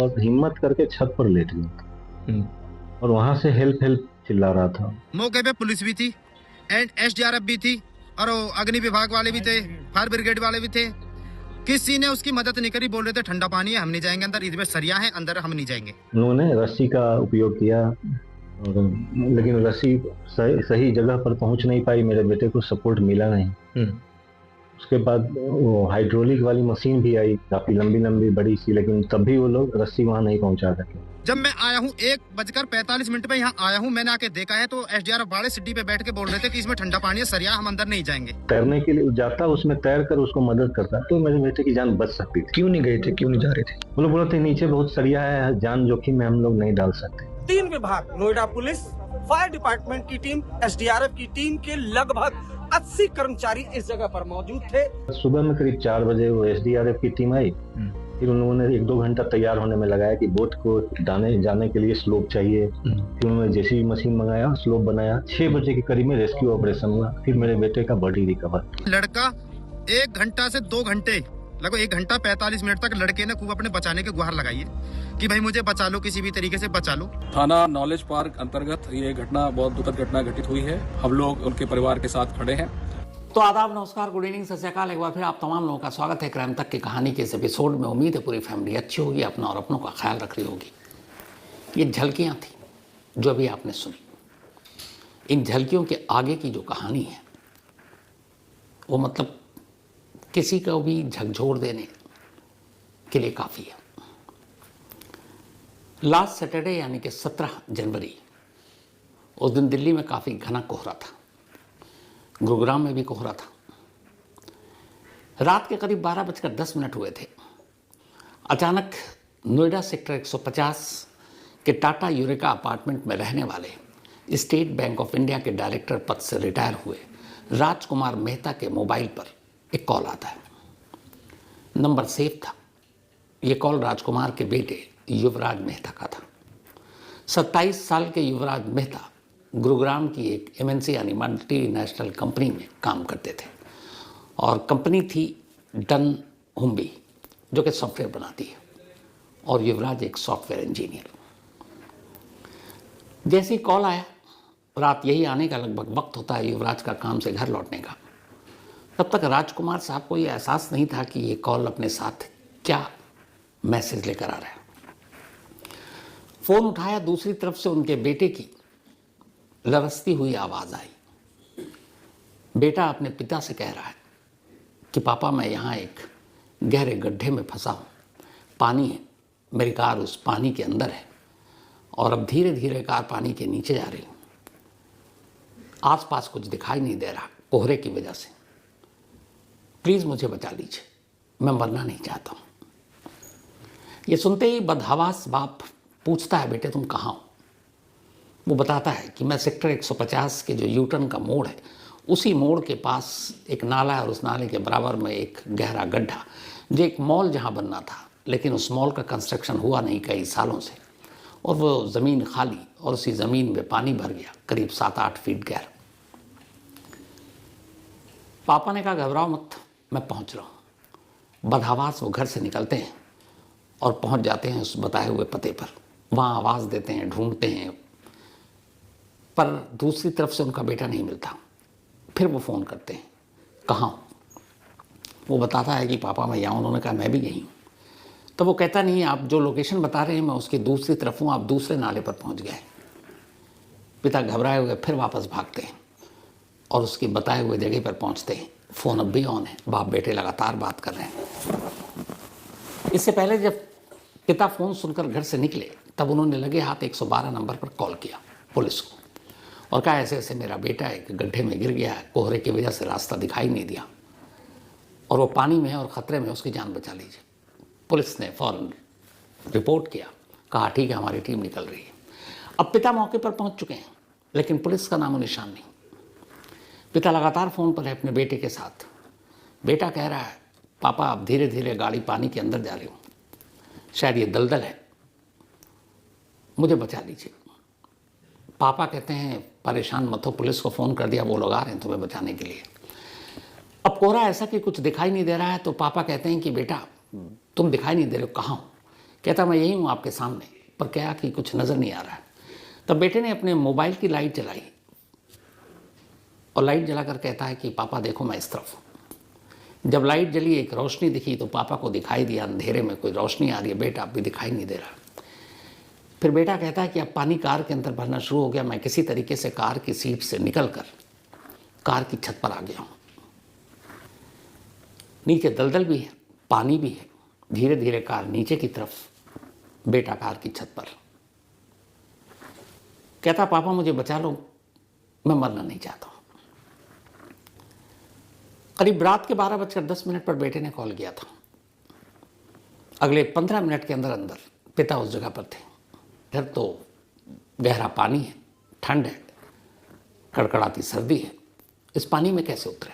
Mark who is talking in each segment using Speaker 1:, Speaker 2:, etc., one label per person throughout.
Speaker 1: और हिम्मत करके छत पर लेट गया और वहां से हेल्प हेल्प चिल्ला रहा था।
Speaker 2: मौके पे पुलिस भी थी एंड एसडीआरएफ भी थी और अग्नि विभाग वाले भी थे, फायर ब्रिगेड वाले भी थे। किसी ने उसकी मदद नहीं करी। बोल रहे थे ठंडा पानी है, हम नहीं जाएंगे अंदर, इसमें सरिया है अंदर, हम नहीं जाएंगे।
Speaker 1: उन्होंने रस्सी का उपयोग किया और लेकिन रस्सी सही जगह पर पहुंच नहीं पाई, मेरे बेटे को सपोर्ट मिला नहीं। उसके बाद वो हाइड्रोलिक वाली मशीन भी आई, काफी लंबी लंबी बड़ी सी, लेकिन तब भी वो लोग रस्सी वहां नहीं पहुंचा सके।
Speaker 2: जब मैं आया हूँ 1:45 पे यहाँ आया हूँ, मैंने आके देखा है तो एसडीआरएफ वाले सिड्डी पे बैठ के बोल रहे थे कि इसमें ठंडा पानी है, सरिया, हम अंदर नहीं जाएंगे।
Speaker 1: तैरने के लिए जाता, उसमें तैर कर उसको मदद करता तो मेरे बेटे की जान बच सकती थी।
Speaker 3: क्यों नहीं गए थे, क्यों नहीं जा रहे थे?
Speaker 1: वो लोग बोलते नीचे बहुत सरिया है, जान जोखिम में हम लोग नहीं डाल सकते।
Speaker 4: 3 विभाग, नोएडा पुलिस, फायर डिपार्टमेंट की टीम, एसडीआरएफ की टीम के लगभग 80 कर्मचारी इस जगह पर मौजूद थे।
Speaker 1: सुबह में करीब 4 बजे वो एसडीआरएफ की टीम आई। फिर उन लोगों ने 1-2 घंटा तैयार होने में लगाया कि बोट को जाने के लिए स्लोप चाहिए। फिर उन्होंने जेसीबी मशीन मंगाया, स्लोप बनाया। 6 बजे के करीब में रेस्क्यू ऑपरेशन हुआ। फिर मेरे बेटे का बॉडी रिकवर।
Speaker 2: लड़का 1 घंटा से 2 घंटे, लगभग 1 घंटा 45 मिनट तक लड़के ने खूब अपने बचाने की गुहार लगाई है कि भाई मुझे बचा लो, किसी भी तरीके से बचा लो।
Speaker 5: थाना नॉलेज पार्क अंतर्गत ये घटना, बहुत दुखद घटना घटित हुई है। हम लोग उनके परिवार के साथ खड़े हैं।
Speaker 6: तो आदाब, नमस्कार, गुड इवनिंग, सत श्री अकाल। एक बार फिर आप तमाम लोगों का स्वागत है क्राइम तक की कहानी के इस एपिसोड में। उम्मीद है पूरी फैमिली अच्छी होगी, अपना और अपनों का ख्याल रख रही होगी। ये झलकियाँ थी जो अभी आपने सुनी। इन झलकियों के आगे की जो कहानी है वो मतलब किसी को भी झकझोर देने के लिए काफ़ी है। लास्ट सैटरडे यानी कि 17 जनवरी, उस दिन दिल्ली में काफ़ी घना कोहरा था, गुरुग्राम में भी कोहरा था। रात के करीब 12:10 हुए थे। अचानक नोएडा सेक्टर 150 के टाटा यूरेका अपार्टमेंट में रहने वाले स्टेट बैंक ऑफ इंडिया के डायरेक्टर पद से रिटायर हुए राजकुमार मेहता के मोबाइल पर एक कॉल आता है। नंबर सेव था। ये कॉल राजकुमार के बेटे युवराज मेहता का था। 27 साल के युवराज मेहता गुरुग्राम की एक एमएनसी यानी मल्टीनेशनल कंपनी में काम करते थे और कंपनी थी डन हुम्बी, जो कि सॉफ्टवेयर बनाती है, और युवराज एक सॉफ्टवेयर इंजीनियर। जैसे ही कॉल आया, रात यही आने का लगभग वक्त होता है युवराज का काम से घर लौटने का, तब तक राजकुमार साहब को ये एहसास नहीं था कि ये कॉल अपने साथ क्या मैसेज लेकर आ रहा है। फ़ोन उठाया, दूसरी तरफ से उनके बेटे की लरसती हुई आवाज़ आई। बेटा अपने पिता से कह रहा है कि पापा, मैं यहाँ एक गहरे गड्ढे में फंसा हूँ, पानी है, मेरी कार उस पानी के अंदर है और अब धीरे धीरे कार पानी के नीचे जा रही, आसपास कुछ दिखाई नहीं दे रहा कोहरे की वजह से, प्लीज़ मुझे बचा लीजिए, मैं मरना नहीं चाहता हूँ। ये सुनते ही बदहवास बाप पूछता है, बेटे तुम कहाँ हो? वो बताता है कि मैं सेक्टर 150 के जो यूटर्न का मोड़ है, उसी मोड़ के पास एक नाला है और उस नाले के बराबर में एक गहरा गड्ढा, जो एक मॉल जहाँ बनना था, लेकिन उस मॉल का कंस्ट्रक्शन हुआ नहीं कई सालों से, और वो ज़मीन खाली, और उसी ज़मीन में पानी भर गया करीब 7-8 फीट गहरा। पापा ने कहा, घबराओ मत, मैं पहुँच रहा हूँ। बदहवास वो घर से निकलते हैं और पहुँच जाते हैं उस बताए हुए पते पर। वहाँ आवाज़ देते हैं, ढूंढते हैं, पर दूसरी तरफ से उनका बेटा नहीं मिलता। फिर वो फ़ोन करते हैं, कहाँ हो? वो बताता है कि पापा मैं यहाँ। उन्होंने कहा मैं भी यहीं हूँ। तो वो कहता नहीं, आप जो लोकेशन बता रहे हैं मैं उसकी दूसरी तरफ हूँ, आप दूसरे नाले पर पहुँच गए। पिता घबराए हुए फिर वापस भागते हैं और उसकी बताए हुए जगह पर पहुँचते हैं। फ़ोन अब भी ऑन है, बाप बेटे लगातार बात कर रहे हैं। इससे पहले जब पिता फ़ोन सुनकर घर से निकले, तब उन्होंने लगे हाथ 112 नंबर पर कॉल किया पुलिस को और कहा, ऐसे ऐसे मेरा बेटा एक गड्ढे में गिर गया है, कोहरे की वजह से रास्ता दिखाई नहीं दिया और वो पानी में है और ख़तरे में, उसकी जान बचा लीजिए। पुलिस ने फ़ौरन रिपोर्ट किया, कहा ठीक है, हमारी टीम निकल रही है। अब पिता मौके पर पहुंच चुके हैं, लेकिन पुलिस का नामो निशान नहीं। पिता लगातार फ़ोन पर है अपने बेटे के साथ। बेटा कह रहा है, पापा अब धीरे धीरे गाड़ी पानी के अंदर जा रही हूँ, शायद ये दलदल है, मुझे बचा लीजिए। पापा कहते हैं, परेशान मत हो, पुलिस को फ़ोन कर दिया, वो लोग आ रहे हैं तुम्हें बचाने के लिए। अब कोहरा ऐसा कि कुछ दिखाई नहीं दे रहा है, तो पापा कहते हैं कि बेटा तुम दिखाई नहीं दे रहे हो, कहाँ हो? कहता मैं यही हूँ आपके सामने, पर क्या कि कुछ नज़र नहीं आ रहा है। तब बेटे ने अपने मोबाइल की लाइट जलाई और लाइट जलाकर कहता है कि पापा देखो मैं इस तरफ हूँ। जब लाइट जली एक रोशनी दिखी तो पापा को दिखाई दिया अंधेरे में कोई रोशनी आ रही है, बेटा अभी दिखाई नहीं दे रहा। फिर बेटा कहता है कि अब पानी कार के अंदर भरना शुरू हो गया, मैं किसी तरीके से कार की सीट से निकलकर कार की छत पर आ गया हूँ। नीचे दलदल भी है, पानी भी है। धीरे धीरे कार नीचे की तरफ, बेटा कार की छत पर। कहता पापा मुझे बचा लो, मैं मरना नहीं चाहता हूँ। करीब रात के 12:10 पर बेटे ने कॉल किया था। अगले 15 मिनट के अंदर अंदर पिता उस जगह पर थे। इधर तो गहरा पानी है, ठंड है, कड़कड़ाती सर्दी है, इस पानी में कैसे उतरे?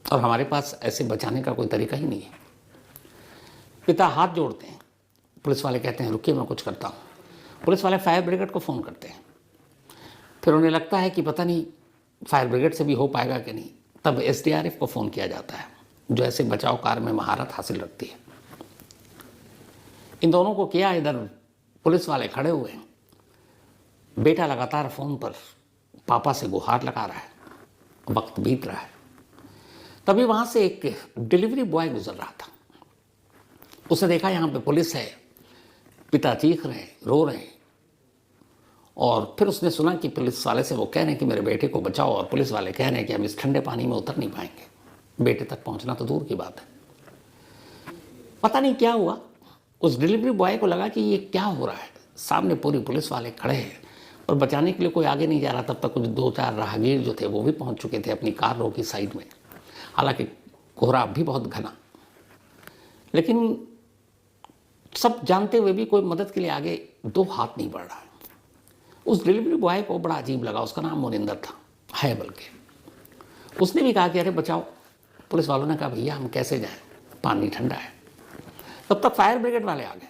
Speaker 6: और हमारे पास ऐसे बचाने का कोई तरीका ही नहीं है। पिता हाथ जोड़ते हैं, पुलिस वाले कहते हैं रुकिए मैं कुछ करता हूँ। पुलिस वाले फायर ब्रिगेड को फ़ोन करते हैं। फिर उन्हें लगता है कि पता नहीं फायर ब्रिगेड से भी हो पाएगा कि नहीं। तब SDRF को फ़ोन किया जाता है, जो ऐसे बचाव कार्य में महारत हासिल रखती है। इन दोनों को किया, इधर पुलिस वाले खड़े हुए हैं। बेटा लगातार फ़ोन पर पापा से गुहार लगा रहा है। वक्त बीत रहा है। तभी वहाँ से एक डिलीवरी बॉय गुजर रहा था। उसने देखा यहाँ पे पुलिस है, पिता चीख रहे हैं, रो रहे हैं। और फिर उसने सुना कि पुलिस वाले से वो कह रहे हैं कि मेरे बेटे को बचाओ, और पुलिस वाले कह रहे हैं कि हम इस ठंडे पानी में उतर नहीं पाएंगे। बेटे तक पहुँचना तो दूर की बात है। पता नहीं क्या हुआ, उस डिलीवरी बॉय को लगा कि ये क्या हो रहा है। सामने पूरी पुलिस वाले खड़े हैं और बचाने के लिए कोई आगे नहीं जा रहा। तब तक कुछ 2-4 राहगीर जो थे वो भी पहुँच चुके थे अपनी कार रोकी साइड में। हालांकि कोहरा भी बहुत घना, लेकिन सब जानते हुए भी कोई मदद के लिए आगे 2 हाथ नहीं बढ़ रहा है। उस डिलीवरी बॉय को बड़ा अजीब लगा। उसका नाम मोनिंदर था, है बल्कि। उसने भी कहा कि अरे बचाओ। पुलिस वालों ने कहा भैया हम कैसे जाएं, पानी ठंडा है। तब तक फायर ब्रिगेड वाले आ गए।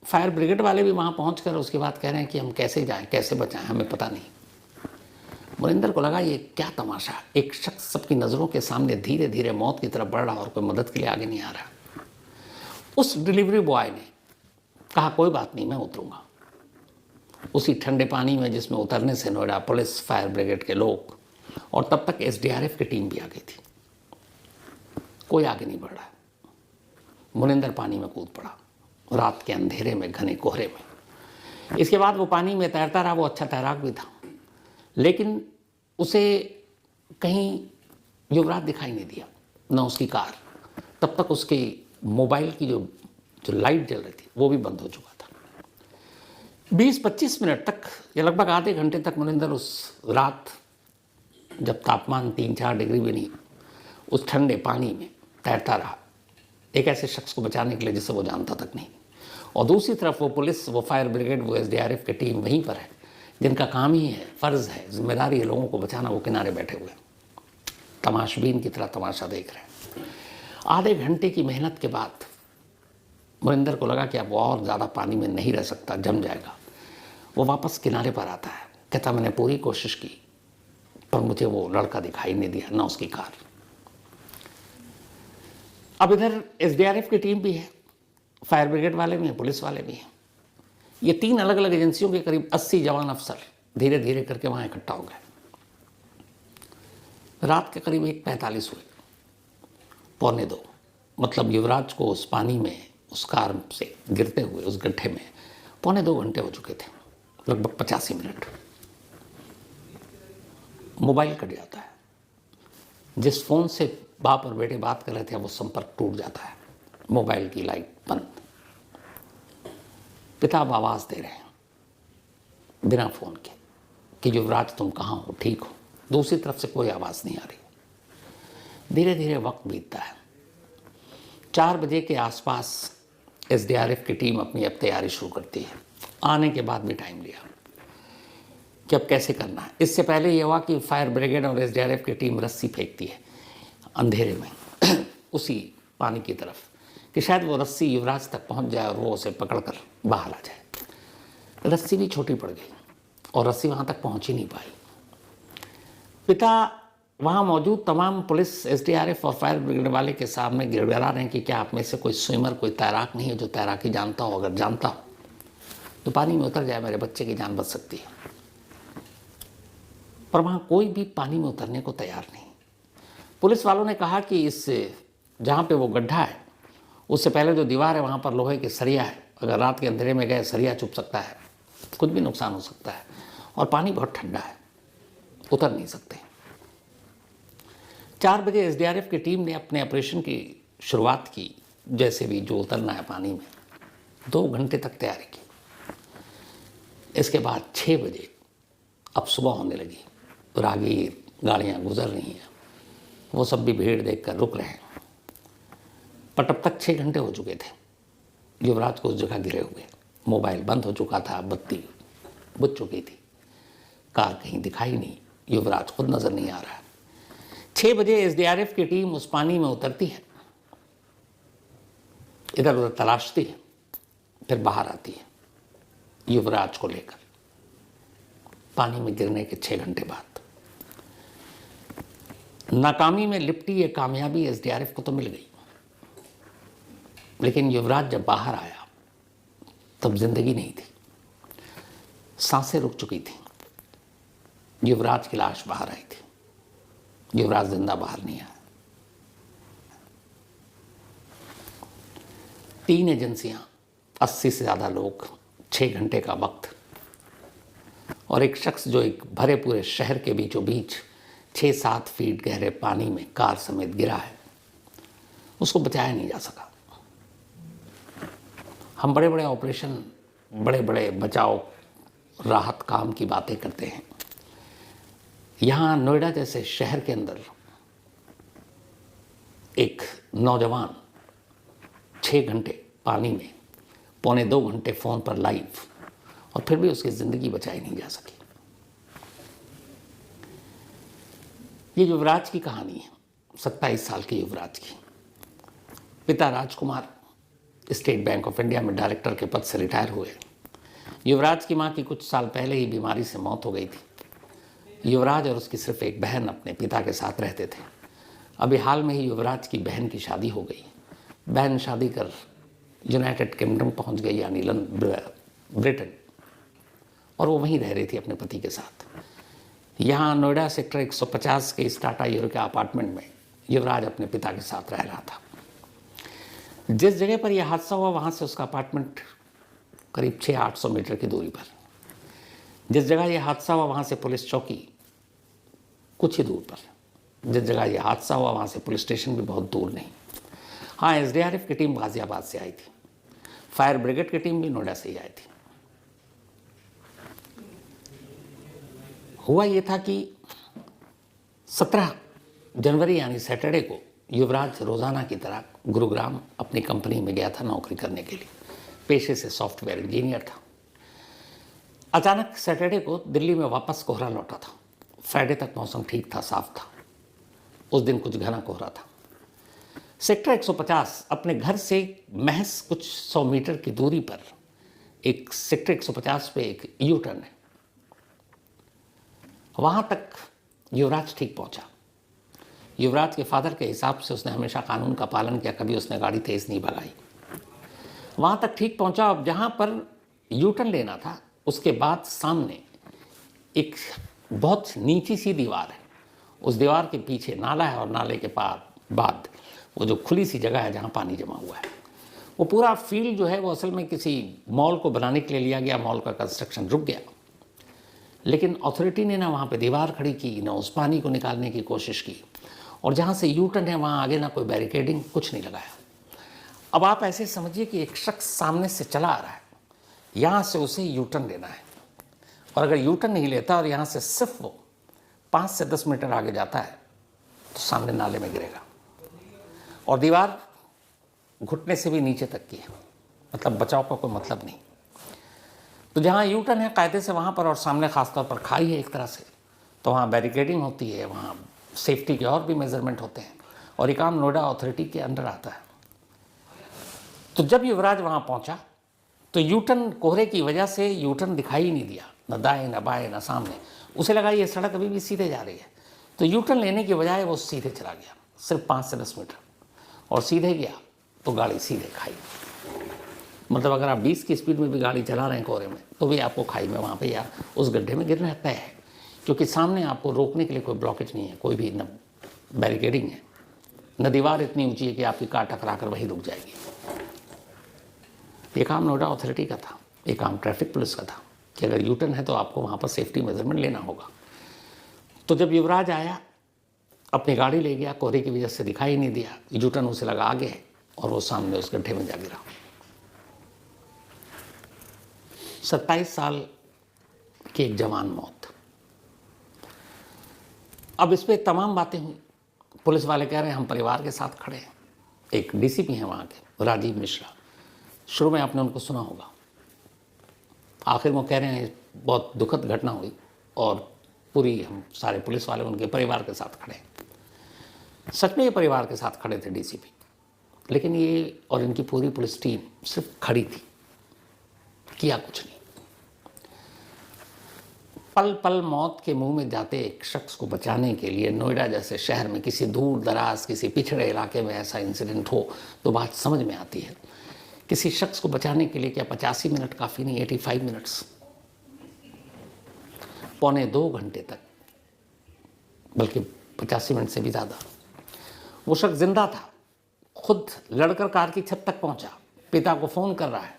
Speaker 6: फायर ब्रिगेड वाले भी वहाँ पहुँच कर उसके बाद कह रहे हैं कि हम कैसे जाएं, कैसे बचाएं, हमें पता नहीं। मोनिंदर को लगा ये क्या तमाशा, एक शख्स सबकी नज़रों के सामने धीरे धीरे मौत की तरफ बढ़ रहा और कोई मदद के लिए आगे नहीं आ रहा। उस डिलीवरी बॉय ने कहा कोई बात नहीं, मैं उतरूंगा। उसी ठंडे पानी में जिसमें उतरने से नोएडा पुलिस, फायर ब्रिगेड के लोग और तब तक SDRF की टीम भी आ गई थी। कोई आगे नहीं बढ़ रहा। मोनिंदर पानी में कूद पड़ा, रात के अंधेरे में, घने कोहरे में। इसके बाद वो पानी में तैरता रहा। वो अच्छा तैराक भी था, लेकिन उसे कहीं युवराज दिखाई नहीं दिया, न उसकी कार। तब तक उसके मोबाइल की जो लाइट जल रही थी वो भी बंद हो चुका था। 20-25 मिनट तक या लगभग आधे घंटे तक मोनिंदर उस रात, जब तापमान 3-4 डिग्री भी नहीं, उस ठंडे पानी में तैरता रहा, एक ऐसे शख्स को बचाने के लिए जिसे वो जानता तक नहीं। और दूसरी तरफ वो पुलिस, वो फायर ब्रिगेड, वो SDRF की टीम वहीं पर है, जिनका काम ही है, फ़र्ज़ है, जिम्मेदारी है लोगों को बचाना। वो किनारे बैठे हुए तमाशबीन की तरह तमाशा देख रहे हैं। आधे घंटे की मेहनत के बाद मोनिंदर को लगा कि अब वो और ज़्यादा पानी में नहीं रह सकता, जम जाएगा। वो वापस किनारे पर आता है। कहता मैंने पूरी कोशिश की, पर मुझे वो लड़का दिखाई नहीं दिया, ना उसकी कार। अब इधर SDRF की टीम भी है, फायर ब्रिगेड वाले भी हैं, पुलिस वाले भी हैं। ये 3 अलग अलग एजेंसियों के करीब 80 जवान अफसर धीरे धीरे करके वहाँ इकट्ठा हो गए। रात के करीब 1:45 हुए, 1:45, मतलब युवराज को उस पानी में, उस कार से गिरते हुए उस गड्ढे में 1.25 घंटे हो चुके थे, लगभग 85 मिनट। मोबाइल कट जाता है। जिस फ़ोन से बाप और बेटे बात कर रहे थे वो संपर्क टूट जाता है। मोबाइल की लाइट बंद। पिता अब आवाज़ दे रहे हैं बिना फ़ोन के कि युवराज तुम कहाँ हो, ठीक हो। दूसरी तरफ से कोई आवाज़ नहीं आ रही। धीरे धीरे वक्त बीतता है। 4 बजे के आसपास SDRF की टीम अपनी अब तैयारी शुरू करती है। आने के बाद भी टाइम लिया कि अब कैसे करना है। इससे पहले ये हुआ कि फायर ब्रिगेड और SDRF की टीम रस्सी फेंकती है अंधेरे में उसी पानी की तरफ, कि शायद वो रस्सी युवराज तक पहुंच जाए और वो उसे पकड़कर बाहर आ जाए। रस्सी भी छोटी पड़ गई और रस्सी वहाँ तक पहुँच ही नहीं पाई। पिता वहाँ मौजूद तमाम पुलिस, एसडीआरएफ और फायर ब्रिगेड वाले के सामने गिड़गिड़ा रहे हैं कि क्या आप में से कोई स्विमर, कोई तैराक नहीं है जो तैराकी जानता हो? अगर जानता हो तो पानी में उतर जाए, मेरे बच्चे की जान बच सकती है। पर वहाँ कोई भी पानी में उतरने को तैयार नहीं। पुलिस वालों ने कहा कि इस जहाँ पे वो गड्ढा है उससे पहले जो दीवार है वहाँ पर लोहे के सरिया है, अगर रात के अंधेरे में गए सरिया चुभ सकता है, कुछ भी नुकसान हो सकता है, और पानी बहुत ठंडा है, उतर नहीं सकते। 4 बजे एसडीआरएफ की टीम ने अपने ऑपरेशन की शुरुआत की। जैसे भी जो उतरना है पानी में, 2 घंटे तक तैयारी की। इसके बाद 6 बजे अब सुबह होने लगी, राहगीर, गाड़ियाँ गुजर रही हैं, वो सब भी भीड़ देखकर रुक रहे हैं। पर तब तक 6 घंटे हो चुके थे। युवराज को उस जगह गिरे हुए, मोबाइल बंद हो चुका था, बत्ती बुझ चुकी थी, कार कहीं दिखाई नहीं, युवराज खुद नजर नहीं आ रहा। 6 बजे एसडीआरएफ की टीम उस पानी में उतरती है, इधर उधर तलाशती है, फिर बाहर आती है युवराज को लेकर। पानी में गिरने के 6 घंटे बाद नाकामी में लिपटी ये कामयाबी एसडीआरएफ को तो मिल गई, लेकिन युवराज जब बाहर आया तब जिंदगी नहीं थी, सांसें रुक चुकी थी। युवराज की लाश बाहर आई थी, युवराज जिंदा बाहर नहीं आया। 3 एजेंसियां, 80 से ज़्यादा लोग, 6 घंटे का वक्त, और एक शख्स जो एक भरे पूरे शहर के बीचों बीच 6-7 फीट गहरे पानी में कार समेत गिरा है, उसको बचाया नहीं जा सका। हम बड़े बड़े ऑपरेशन, बड़े बड़े बचाव राहत काम की बातें करते हैं। यहाँ नोएडा जैसे शहर के अंदर एक नौजवान 6 घंटे पानी में, 1.25 घंटे फ़ोन पर लाइव, और फिर भी उसकी ज़िंदगी बचाई नहीं जा सकी। ये युवराज की कहानी है, 27 साल के युवराज की। पिता राजकुमार स्टेट बैंक ऑफ इंडिया में डायरेक्टर के पद से रिटायर हुए। युवराज की मां की कुछ साल पहले ही बीमारी से मौत हो गई थी। युवराज और उसकी सिर्फ एक बहन अपने पिता के साथ रहते थे। अभी हाल में ही युवराज की बहन की शादी हो गई। बहन शादी कर यूनाइटेड किंगडम पहुंच गई, यानी ब्रिटेन, और वो वहीं रह रही थी अपने पति के साथ। यहाँ नोएडा सेक्टर 150 के इस टाटा यूरो के अपार्टमेंट में युवराज अपने पिता के साथ रह रहा था। जिस जगह पर यह हादसा हुआ वहाँ से उसका अपार्टमेंट करीब 600-800 मीटर की दूरी पर। जिस जगह यह हादसा हुआ वहाँ से पुलिस चौकी कुछ ही दूर पर। जिस जगह यह हादसा हुआ वहाँ से पुलिस स्टेशन भी बहुत दूर नहीं। हाँ, एसडीआरएफ की टीम गाजियाबाद से आई थी, फायर ब्रिगेड की टीम भी नोएडा से ही आई थी। हुआ ये था कि 17 जनवरी यानी सैटरडे को युवराज रोज़ाना की तरह गुरुग्राम अपनी कंपनी में गया था नौकरी करने के लिए। पेशे से सॉफ्टवेयर इंजीनियर था। अचानक सैटरडे को दिल्ली में वापस कोहरा लौटा था। फ्राइडे तक मौसम ठीक था, साफ था। उस दिन कुछ घना कोहरा था। सेक्टर 150 अपने घर से महज कुछ 100 मीटर की दूरी पर एक सेक्टर 150 पे एक यू टर्न है। वहाँ तक युवराज ठीक पहुँचा। युवराज के फादर के हिसाब से उसने हमेशा कानून का पालन किया, कभी उसने गाड़ी तेज़ नहीं भगाई। वहाँ तक ठीक पहुँचा। अब जहाँ पर यू टर्न लेना था उसके बाद सामने एक बहुत नीची सी दीवार है। उस दीवार के पीछे नाला है और नाले के बाद वो जो खुली सी जगह है जहाँ पानी जमा हुआ है। वो पूरा फील्ड जो है वो असल में किसी मॉल को बनाने के लिए लिया गया। मॉल का कंस्ट्रक्शन रुक गया, लेकिन अथॉरिटी ने ना वहाँ पे दीवार खड़ी की, ना उस पानी को निकालने की कोशिश की, और जहाँ से यू टर्न है वहाँ आगे ना कोई बैरिकेडिंग, कुछ नहीं लगाया। अब आप ऐसे समझिए कि एक शख्स सामने से चला आ रहा है, यहाँ से उसे यू टर्न लेना है, और अगर यू टर्न नहीं लेता और यहाँ से सिर्फ वो 5 से 10 मीटर आगे जाता है तो सामने नाले में गिरेगा। और दीवार घुटने से भी नीचे तक की है, मतलब बचाव का कोई मतलब नहीं। तो जहाँ यू टर्न है कायदे से वहाँ पर, और सामने खासतौर पर खाई है एक तरह से, तो वहाँ बैरिकेडिंग होती है, वहाँ सेफ्टी के और भी मेजरमेंट होते हैं, और ये काम नोएडा अथॉरिटी के अंडर आता है। तो जब युवराज वहाँ पहुँचा तो यू टर्न कोहरे की वजह से यू टर्न दिखाई ही नहीं दिया, न दाएं न बाएं न सामने। उसे लगा ये सड़क अभी भी सीधे जा रही है। तो यू टर्न लेने के बजाय वो सीधे चला गया, सिर्फ 5 से 10 मीटर, और सीधे गया तो गाड़ी सीधे खाई। मतलब अगर आप 20 की स्पीड में भी गाड़ी चला रहे हैं कोहरे में तो भी आपको खाई में वहाँ पे या उस गड्ढे में गिरना तय है, क्योंकि सामने आपको रोकने के लिए कोई ब्लॉकेज नहीं है, कोई भी न बैरिकेडिंग है, न दीवार इतनी ऊंची है कि आपकी कार टकरा कर वहीं रुक जाएगी। ये काम नोएडा अथॉरिटी का था, ये काम ट्रैफिक पुलिस का था कि अगर यू टर्न है तो आपको वहाँ पर सेफ्टी मेजरमेंट लेना होगा। तो जब युवराज आया, अपनी गाड़ी ले गया, कोहरे की वजह से दिखाई नहीं दिया, यू टर्न उसे लगा आगे है और वो सामने उस गड्ढे में जा गिरा। 27 साल की एक जवान मौत। अब इस पे तमाम बातें हुई। पुलिस वाले कह रहे हैं हम परिवार के साथ खड़े हैं। एक डीसीपी हैं वहाँ के, राजीव मिश्रा, शुरू में आपने उनको सुना होगा, आखिर वो कह रहे हैं बहुत दुखद घटना हुई और पूरी हम सारे पुलिस वाले उनके परिवार के साथ खड़े हैं। सच में ये परिवार के साथ खड़े थे डीसीपी, लेकिन ये और इनकी पूरी पुलिस टीम सिर्फ खड़ी थी, किया कुछ नहीं। पल पल मौत के मुंह में जाते एक शख्स को बचाने के लिए नोएडा जैसे शहर में किसी दूर दराज किसी पिछड़े इलाके में ऐसा इंसिडेंट हो तो बात समझ में आती है। किसी शख्स को बचाने के लिए क्या 85 मिनट काफ़ी नहीं, 85 मिनट्स, पौने 2 घंटे तक, बल्कि 85 मिनट से भी ज़्यादा। वो शख्स जिंदा था, खुद लड़कर कार की छत तक पहुंचा, पिता को फ़ोन कर रहा है,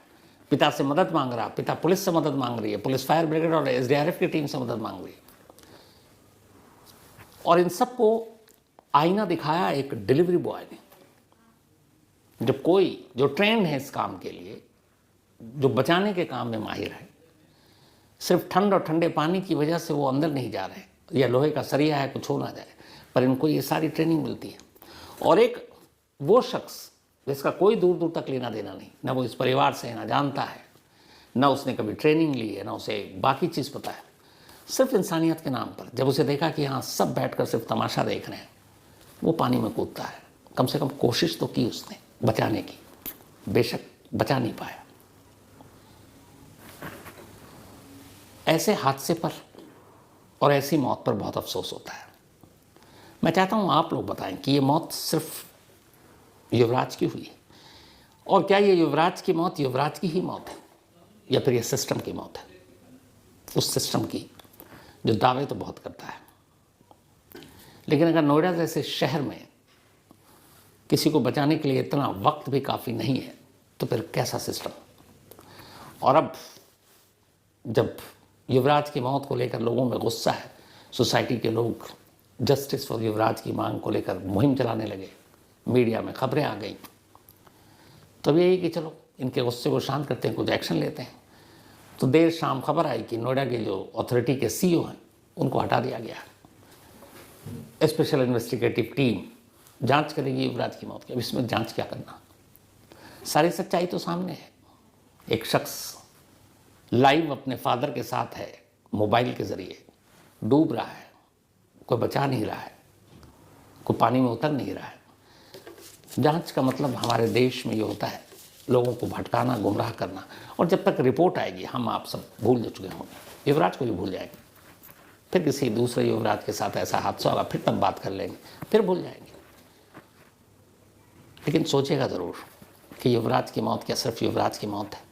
Speaker 6: पिता से मदद मांग रहा, पिता पुलिस से मदद मांग रही है, पुलिस फायर ब्रिगेड और एसडीआरएफ की टीम से मदद मांग रही है। और इन सबको आईना दिखाया एक डिलीवरी बॉय ने। जब कोई जो ट्रेंड है इस काम के लिए, जो बचाने के काम में माहिर है, सिर्फ ठंड और ठंडे पानी की वजह से वो अंदर नहीं जा रहे या लोहे का सरिया है कुछ हो ना जाए, पर इनको ये सारी ट्रेनिंग मिलती है। और एक वो शख्स जिसका कोई दूर दूर तक लेना देना नहीं, ना वो इस परिवार से ना जानता है, ना उसने कभी ट्रेनिंग ली है, ना उसे बाकी चीज़ पता है, सिर्फ इंसानियत के नाम पर जब उसे देखा कि यहाँ सब बैठकर सिर्फ तमाशा देख रहे हैं, वो पानी में कूदता है। कम से कम कोशिश तो की उसने बचाने की, बेशक बचा नहीं पाया। ऐसे हादसे पर और ऐसी मौत पर बहुत अफसोस होता है। मैं चाहता हूँ आप लोग बताएं कि ये मौत सिर्फ युवराज की हुई, और क्या ये युवराज की मौत युवराज की ही मौत है या फिर ये सिस्टम की मौत है, उस सिस्टम की जो दावे तो बहुत करता है। लेकिन अगर नोएडा जैसे शहर में किसी को बचाने के लिए इतना वक्त भी काफ़ी नहीं है तो फिर कैसा सिस्टम। और अब जब युवराज की मौत को लेकर लोगों में गुस्सा है, सोसाइटी के लोग जस्टिस फॉर युवराज की मांग को लेकर मुहिम चलाने लगे, मीडिया में खबरें आ गई, तब यही कि चलो इनके गुस्से को शांत करते हैं, कुछ एक्शन लेते हैं। तो देर शाम खबर आई कि नोएडा के जो अथॉरिटी के सीईओ हैं उनको हटा दिया गया। स्पेशल इन्वेस्टिगेटिव टीम जांच करेगी युवराज की मौत की। अब इसमें जांच क्या करना, सारी सच्चाई तो सामने है। एक शख्स लाइव अपने फादर के साथ है, मोबाइल के ज़रिए डूब रहा है, कोई बचा नहीं रहा है, कोई पानी में उतर नहीं रहा है। जांच का मतलब हमारे देश में ये होता है लोगों को भटकाना, गुमराह करना, और जब तक रिपोर्ट आएगी हम आप सब भूल चुके होंगे, युवराज को भी भूल जाएंगे, फिर किसी दूसरे युवराज के साथ ऐसा हादसा होगा, फिर तब बात कर लेंगे, फिर भूल जाएंगे। लेकिन सोचेगा ज़रूर कि युवराज की मौत क्या सिर्फ युवराज की मौत है।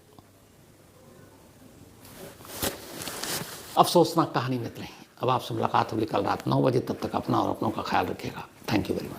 Speaker 6: अफसोसनाक कहानी में इतना ही। अब आपसे मुलाकात होगी कल रात 9 बजे, तब तक अपना और अपनों का ख्याल रखिएगा। Thank you very much.